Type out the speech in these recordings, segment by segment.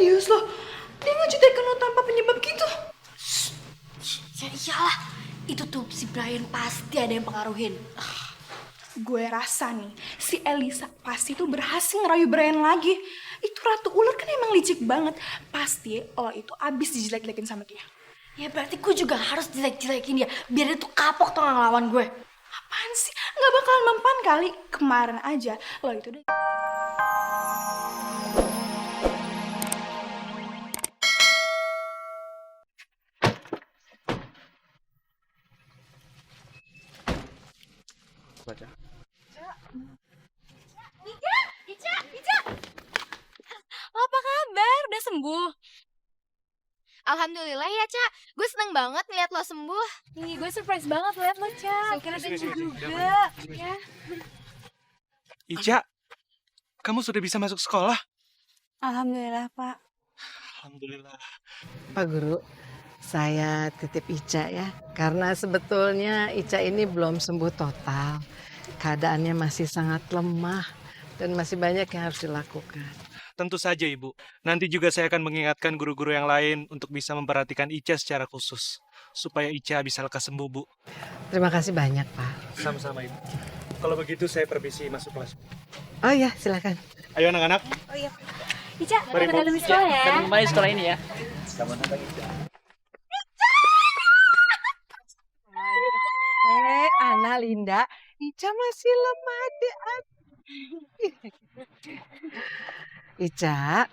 Serius loh? Dia ngejutekin lo tanpa penyebab gitu? Ya iyalah, itu tuh si Brian pasti ada yang pengaruhin. Gue rasa nih, si Elisa pasti tuh berhasil ngerayu Brian lagi. Itu ratu ular kan emang licik banget. Pasti lo itu abis dijelek-jelekin sama dia. Ya berarti gue juga harus jelek-jelekin dia, biar dia tuh kapok tuh ngelawan gue. Apaan sih? Nggak bakalan mempan kali. Kemarin aja lo itu udah... Baca. Ica, lo apa kabar? Udah sembuh? Alhamdulillah ya, Ca. Gue seneng banget ngeliat lo sembuh. Ih, gue surprise banget liat lo, Ca. Kira sembuh juga. Ya. Ica, kamu sudah bisa masuk sekolah? Alhamdulillah, Pak. Alhamdulillah. Pak Guru, saya titip Ica ya. Karena sebetulnya Ica ini belum sembuh total. Keadaannya masih sangat lemah dan masih banyak yang harus dilakukan. Tentu saja, Ibu. Nanti juga saya akan mengingatkan guru-guru yang lain untuk bisa memperhatikan Ica secara khusus. Supaya Ica bisa lekas sembuh, Bu. Terima kasih banyak, Pak. Sama-sama, Ibu. Kalau begitu saya permisi masuk kelas. Oh iya, silakan. Ayo anak-anak. Ica, Mari, Bu. kita dalam sekolah ya. Kita kembali sekolah ini ya. Ana Linda, Ica masih lemah deh. Ica,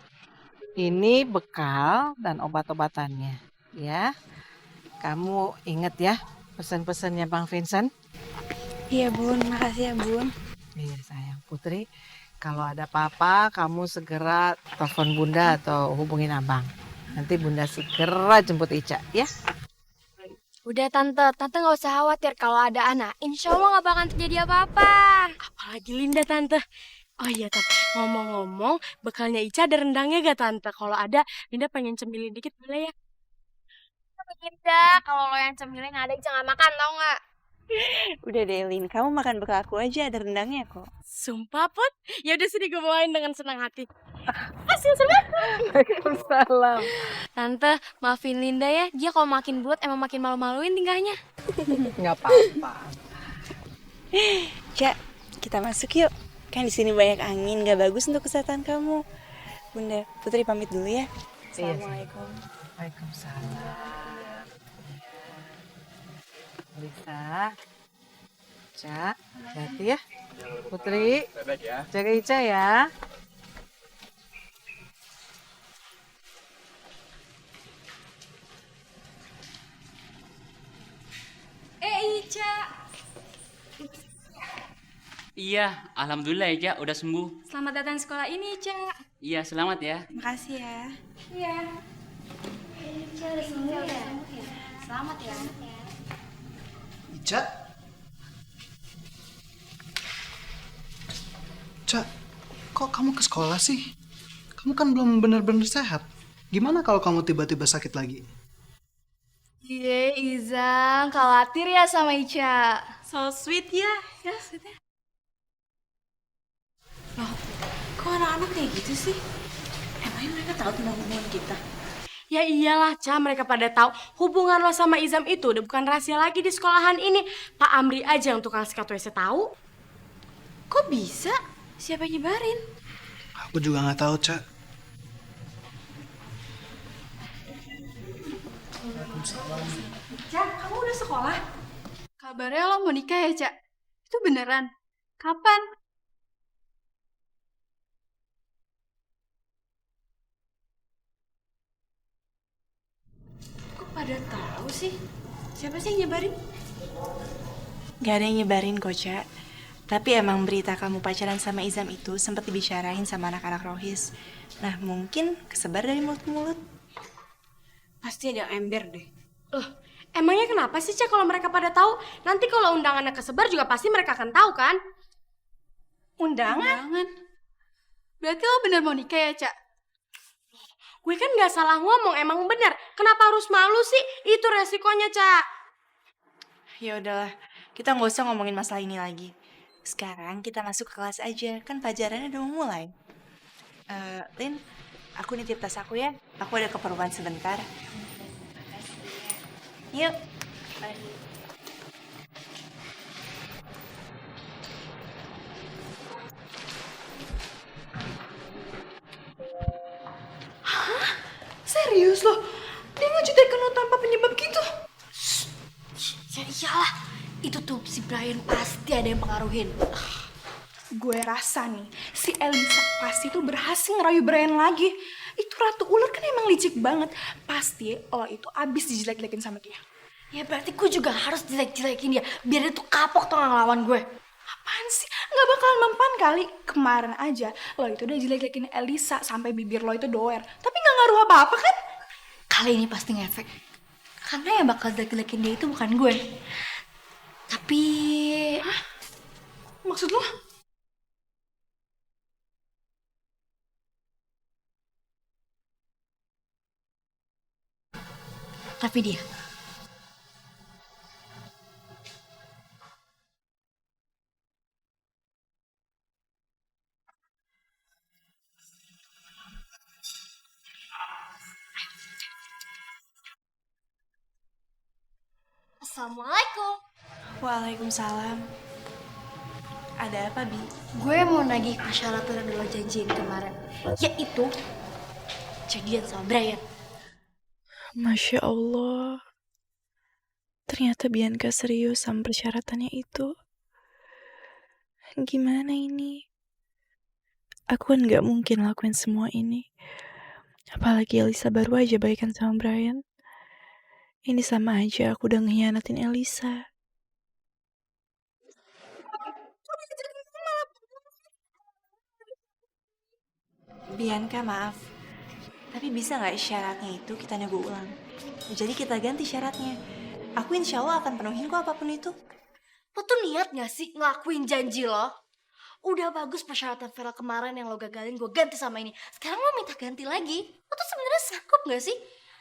ini bekal dan obat-obatannya, ya. Kamu inget ya pesan-pesannya Bang Vincent? Iya, Bun. Makasih ya, Bun. Iya sayang. Putri, kalau ada apa-apa kamu segera telepon Bunda atau hubungin Abang. Nanti Bunda segera jemput Ica, ya. Udah Tante gak usah khawatir kalau ada anak. Insya Allah gak bakalan terjadi apa-apa. Apalagi Linda Tante. Oh iya Tante, ngomong-ngomong bekalnya Ica ada rendangnya gak Tante? Kalau ada, Linda pengen cemilin dikit boleh ya? Linda, kalau lo yang cemilin ada Ica gak makan tau gak? Udah deh, Lin. Kamu makan bekal aku aja, ada rendangnya kok. Sumpah Put, ya udah sini gue bawain dengan senang hati. Hasil semua. Waalaikumsalam. Tante, maafin Linda ya. Dia kalau makin bulat emang makin malu-maluin tingkahnya. Nggak apa-apa. Cak, kita masuk yuk. Kan di sini banyak angin, gak bagus untuk kesehatan kamu. Bunda, Putri pamit dulu ya. Iya, Assalamualaikum. Waalaikumsalam. Lisa, Ica, hati ya. Putri, jaga Ica ya. Ica. Iya, alhamdulillah ya, Ca, udah sembuh. Selamat datang sekolah ini, Ica. Iya, selamat ya. Makasih ya. Iya. Ica udah sembuh ya? Selamat ya. Ica? Ca, kok kamu ke sekolah sih? Kamu kan belum benar-benar sehat. Gimana kalau kamu tiba-tiba sakit lagi? Iya, Izang. Khawatir ya sama Ica. So sweet ya. Ya, sweet ya. Loh, kok anak-anak kayak gitu sih? Emangnya mereka tahu tentang hubungan kita? Ya iyalah, Ca, mereka pada tahu hubungan lo sama Izam itu udah bukan rahasia lagi di sekolahan ini. Pak Amri aja yang tukang sikat WC tahu. Kok bisa? Siapa yang nyebarin? Aku juga nggak tahu, Ca. Cak, kamu udah sekolah? Kabarnya lo mau nikah ya, Cak? Itu beneran? Kapan? Kok pada tahu sih? Siapa sih yang nyebarin? Gak ada yang nyebarin kok, Cak. Tapi emang berita kamu pacaran sama Izam itu sempat dibicarain sama anak-anak Rohis. Nah, mungkin kesebar dari mulut ke mulut. Pasti ada yang ember deh. Emangnya kenapa sih, Ca, kalau mereka pada tahu? Nanti kalau undangannya kesebar juga pasti mereka akan tahu kan? Undangan? Berarti lo bener mau nikah ya, Cak? Gue kan gak salah ngomong, emang bener. Kenapa harus malu sih? Itu resikonya, Ca. Ya udahlah, kita nggak usah ngomongin masalah ini lagi. Sekarang kita masuk ke kelas aja, kan pelajarannya udah mau mulai. Lin, Aku nitip tas aku ya. Aku ada keperluan sebentar. Yuk. Serius loh? Dia ngejutekin lo tanpa penyebab gitu? Ya iyalah, itu tuh si Brian pasti ada yang pengaruhin. Gue rasa nih, si Elisa pasti tuh berhasil ngerayu Brian lagi. Itu ratu ular kan emang licik banget. Pasti lo itu abis dijelek-jelekin sama dia. Ya berarti gue juga harus jelek-jelekin dia, biar dia tuh kapok tuh ngelawan gue. Apaan sih? Gak bakalan mempan kali. Kemarin aja lo itu udah jelek-jelekin Elisa sampai bibir lo itu doer. Tapi gak ngaruh apa-apa kan? Kali ini pasti ngefek. Karena yang bakal jelek-jelekin dia itu bukan gue. Tapi... Maksud lo? Tapi dia. Assalamualaikum. Waalaikumsalam. Ada apa, Bi? Gue mau nagih persyaratan yang udah lo janjiin kemarin. Yaitu jadian sama Brian. Masya Allah. Ternyata Bianca serius sama persyaratannya itu. Gimana ini? Aku kan gak mungkin lakuin semua ini. Apalagi Elisa baru aja baikan sama Brian. Ini sama aja aku udah ngehianatin Elisa. Bianca, maaf. Tapi bisa gak syaratnya itu kita nego ulang? Jadi kita ganti syaratnya. Aku insya Allah akan penuhin kok apapun itu. Lo tuh niat gak sih ngelakuin janji lo? Udah bagus persyaratan Vera kemarin yang lo gagalin, gue ganti sama ini. Sekarang lo minta ganti lagi. Lo tuh sebenarnya sanggup gak sih?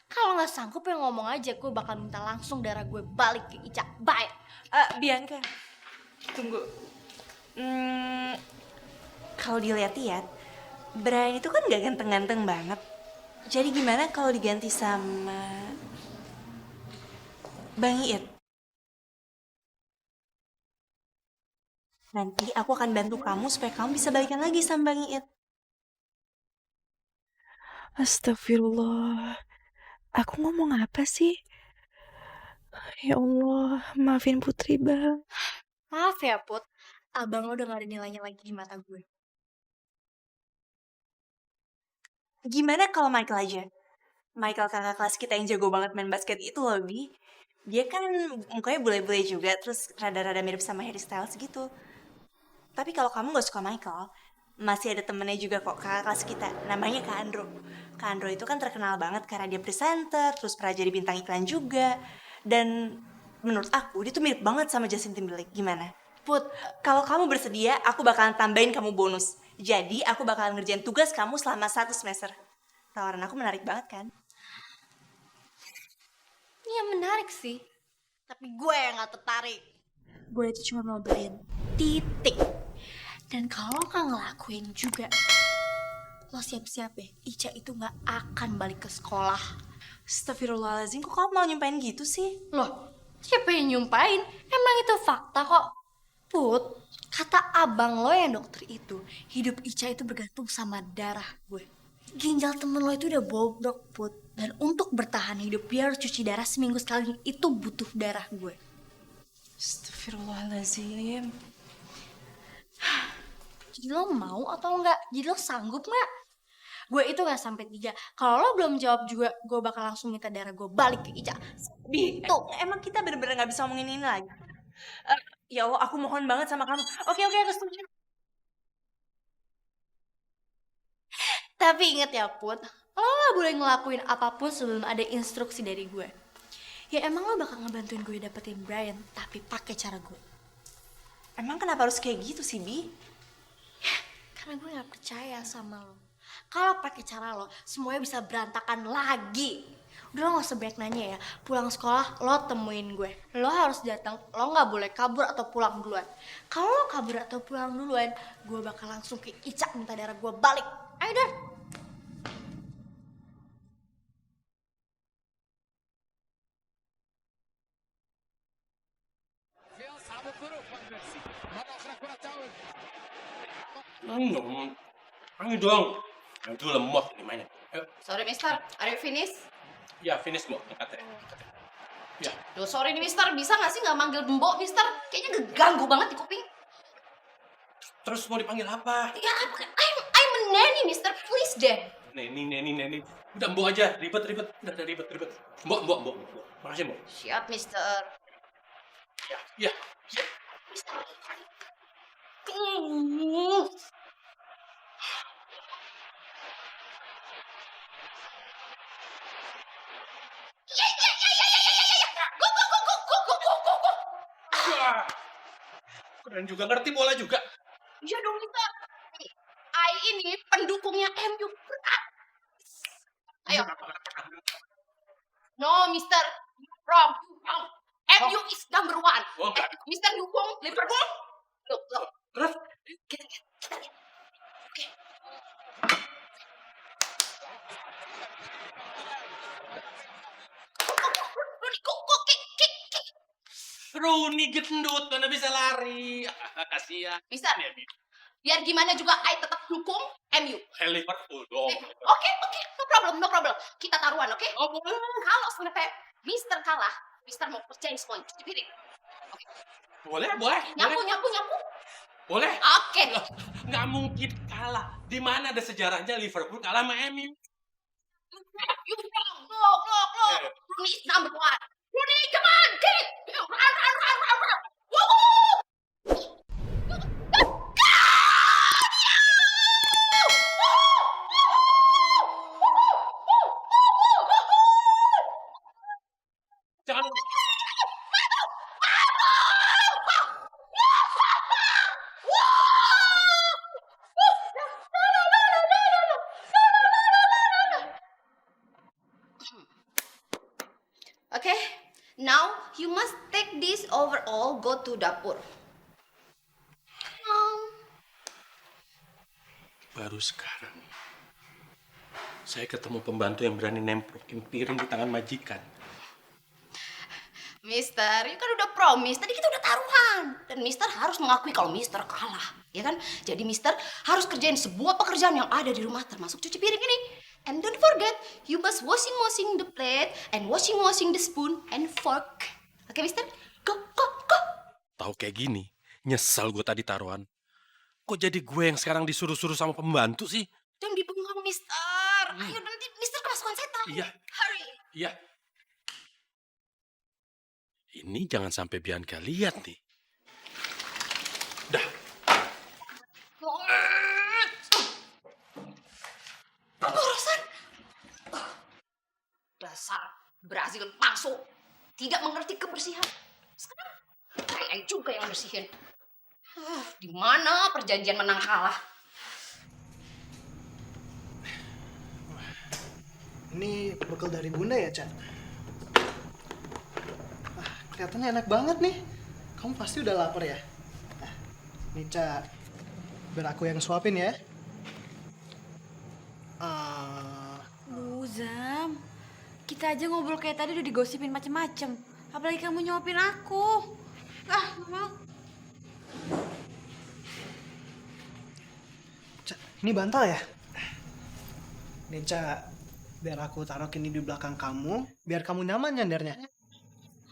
Kalau gak sanggup ya ngomong aja, gue bakal minta langsung darah gue balik ke Ica. Bye. Bianca, tunggu. Kalau dilihat-lihat, Brian itu kan gak ganteng-ganteng banget. Jadi gimana kalau diganti sama Bang Iit? Nanti aku akan bantu kamu supaya kamu bisa balikan lagi sama Bang Iit. Astagfirullah. Aku ngomong apa sih? Ya Allah, maafin Putri, Bang. Maaf ya Put, abang lo udah gak ada nilainya lagi di mata gue. Gimana kalau Michael aja? Michael kakak kelas kita yang jago banget main basket itu loh, Bi. Dia kan mukanya bule-bule juga, terus rada-rada mirip sama Harry Styles gitu. Tapi kalau kamu gak suka Michael, masih ada temennya juga kok kakak kelas kita, namanya Kak Andro. Kak Andro itu kan terkenal banget karena dia presenter, terus pernah jadi bintang iklan juga. Dan menurut aku, dia tuh mirip banget sama Justin Timberlake. Gimana? Put, Kalau kamu bersedia, aku bakalan tambahin kamu bonus. Jadi, aku bakalan ngerjain tugas kamu selama 1 semester. Tawaran aku menarik banget kan? iya menarik sih. Tapi gue yang gak tertarik. Gue itu cuma mau Brian. Titik. Dan kalau lo gak ngelakuin juga, lo siap-siap ya, Ica itu gak akan balik ke sekolah. Astagfirullahaladzim, kok kamu mau nyumpain gitu sih? Loh, siapa yang nyumpain? Emang itu fakta kok. Put, kata abang lo yang dokter itu, hidup Ica itu bergantung sama darah gue. Ginjal temen lo itu udah bobrok, Put. Dan untuk bertahan hidup, dia harus cuci darah seminggu sekali. Itu butuh darah gue. Astagfirullahaladzim. Jadi lo mau atau enggak? Jadi lo sanggup enggak? Gue itu gak sampai 3. Kalau lo belum jawab juga, gue bakal langsung minta darah gue balik ke Ica. Bi, emang kita bener-bener gak bisa ngomongin ini lagi? Ya Allah, aku mohon banget sama kamu. Oke, aku setuju. Tapi inget ya Put, lo gak boleh ngelakuin apapun sebelum ada instruksi dari gue. Ya emang lo bakal ngebantuin gue dapetin Brian, tapi pakai cara gue. Emang kenapa harus kayak gitu sih, Bi? Karena gue gak percaya sama lo. Kalau pakai cara lo, semuanya bisa berantakan lagi. Udah lo gak usah banyak nanya ya. Pulang sekolah, lo temuin gue. Lo harus datang, lo gak boleh kabur atau pulang duluan. Kalau lo kabur atau pulang duluan, gue bakal langsung ke Ica minta darah gue balik. Ayo Dar. Ayo dong. Itu lemot ini mainnya. Ayo. Sorry mister, are you finish? Ya, finish Mbok. Angkat ya. Ya. Duh, sorry nih mister, bisa gak sih gak manggil Mbok mister? Kayaknya ngeganggu banget di kuping. Terus mau dipanggil apa? Ya, I'm a nanny mister, please deh. Neni. Udah Mbok aja, ribet. Udah ribet. Mbok. Makasih Mbok. Siap mister. Ya. Mister. Go. Wah. Keren juga, ngerti bola juga. Iya dong mister. I ini pendukungnya MU berat. Ayo. No mister, wrong. MU is number one. Oh, enggak. Mister dukung Liverpool. Look. Terus? Kita. Oke. Kick. Rooney gendut, mana bisa lari. Kasihan. Mister, biar gimana juga I tetap dukung MU. Liverpool dong. Oke, no problem. Kita taruhan, oke? Oh, boleh. Kalau sampai Mister kalah, Mister mau percayain semua cuci piring. Boleh. Nyapu. Boleh. Oke. Nggak mungkin kalah. Di mana ada sejarahnya Liverpool kalah sama MU? You wrong. Look. Rooney is number one. Rooney, come on, kick. Run. Woo! Jangan. Okay, now you must take this overall, go to dapur. Baru sekarang saya ketemu pembantu yang berani nemprokin piring di tangan majikan. Mister, you kan udah promise, tadi kita udah taruhan. Dan Mister harus mengakui kalau Mister kalah, ya kan? Jadi Mister harus kerjain sebuah pekerjaan yang ada di rumah, termasuk cuci piring ini. And don't forget, you must washing the plate and washing the spoon and fork. Oke, Mister? Go. Tahu kayak gini, nyesal gue tadi taruhan. Kok jadi gue yang sekarang disuruh-suruh sama pembantu sih? Jangan dibengong, Mister. Ayo, nanti Mister kemasukan setan. Iya. Hurry. Iya. Ini jangan sampai Bianca lihat nih. Dah. Pengurusan. Dasar Brazil palsu. Tidak mengerti kebersihan. Sekarang saya juga yang bersihin. Di mana perjanjian menang kalah? Ini bekal dari Bunda ya, Cak? Kelihatannya enak banget nih. Kamu pasti udah lapar ya? Nah, nih, Cak. Biar aku yang suapin ya. Zam, kita aja ngobrol kayak tadi udah digosipin macem-macem. Apalagi kamu nyuapin aku. Nggak mau. Cak, ini bantal ya? Nih, Cak. Biar aku taruh ini di belakang kamu, biar kamu nyaman nyandarnya.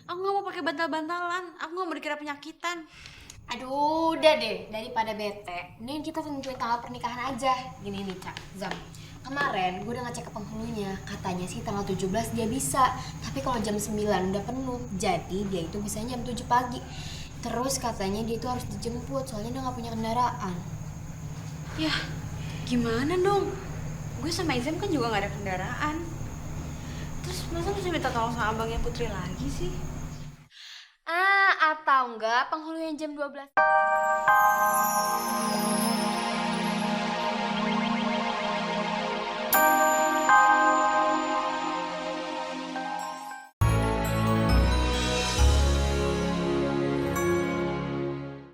Aku nggak mau pakai bantal-bantalan. Aku nggak mau dikira penyakitan. Aduh, udah deh. Daripada bete, nih kita tentuin tanggal pernikahan aja. Gini nih, Cak. Zam, kemarin gue udah ngecek ke penghulunya. Katanya sih tanggal 17 dia bisa. Tapi kalau jam 9 udah penuh. Jadi dia itu bisa jam 7 pagi. Terus katanya dia itu harus dijemput. Soalnya dia nggak punya kendaraan. Ya, gimana dong? Gue sama Izam kan juga nggak ada kendaraan. Terus masa mesti minta tolong sama abangnya Putri lagi sih? Atau enggak penghulu yang jam 12.